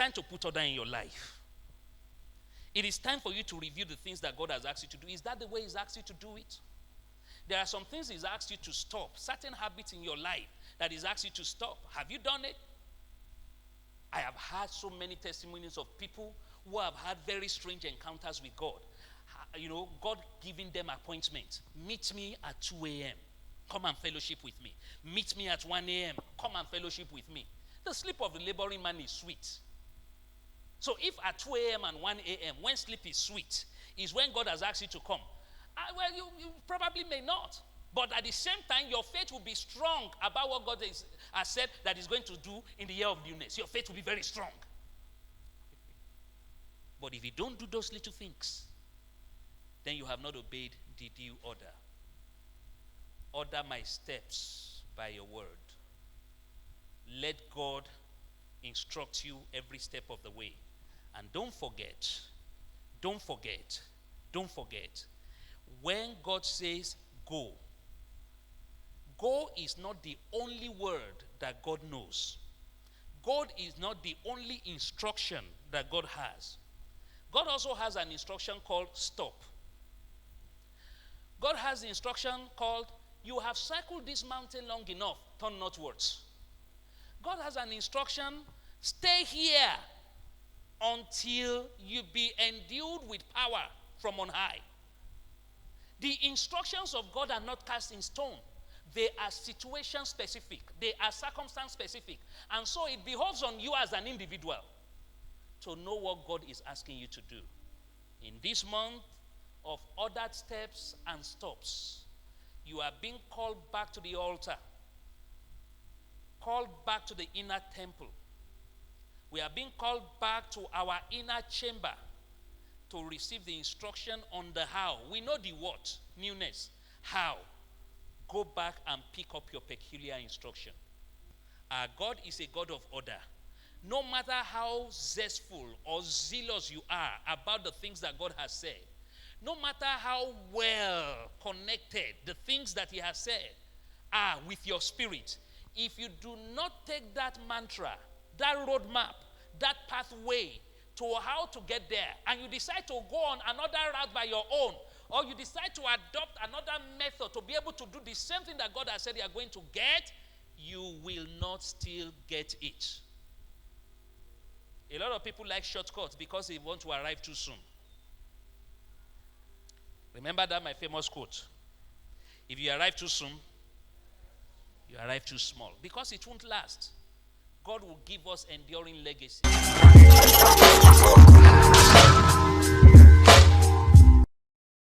time to put order in your life. It is time for you to review the things that God has asked you to do. Is that the way He's asked you to do it? There are some things He's asked you to stop. Certain habits in your life that He's asked you to stop. Have you done it? I have had so many testimonies of people who have had very strange encounters with God. God giving them appointments. Meet me at 2 a.m. Come and fellowship with me. Meet me at 1 a.m. Come and fellowship with me. The sleep of the laboring man is sweet. So if at 2 a.m. and 1 a.m. when sleep is sweet, is when God has asked you to come, you probably may not. But at the same time, your faith will be strong about what God has said that He's going to do in the year of newness. Your faith will be very strong. But if you don't do those little things, then you have not obeyed the due order. Order my steps by your word. Let God instruct you every step of the way. And don't forget, when God says go, go is not the only word that God knows. God is not the only instruction that God has. God also has an instruction called stop. God has the instruction called, you have circled this mountain long enough, turn northwards. God has an instruction, stay here until you be endued with power from on high. The instructions of God are not cast in stone. They are situation specific. They are circumstance specific. And so it behoves on you as an individual to know what God is asking you to do. In this month of ordered steps and stops, you are being called back to the altar, called back to the inner temple. We are being called back to our inner chamber to receive the instruction on the how. We know the what, newness. How? Go back and pick up your peculiar instruction. Our God is a God of order. No matter how zestful or zealous you are about the things that God has said, no matter how well connected the things that He has said are with your spirit, if you do not take that mantra, that roadmap, that pathway to how to get there, and you decide to go on another route by your own, or you decide to adopt another method to be able to do the same thing that God has said you are going to get, you will not still get it. A lot of people like shortcuts because they want to arrive too soon. Remember that my famous quote. If you arrive too soon, you arrive too small. Because it won't last. God will give us enduring legacy.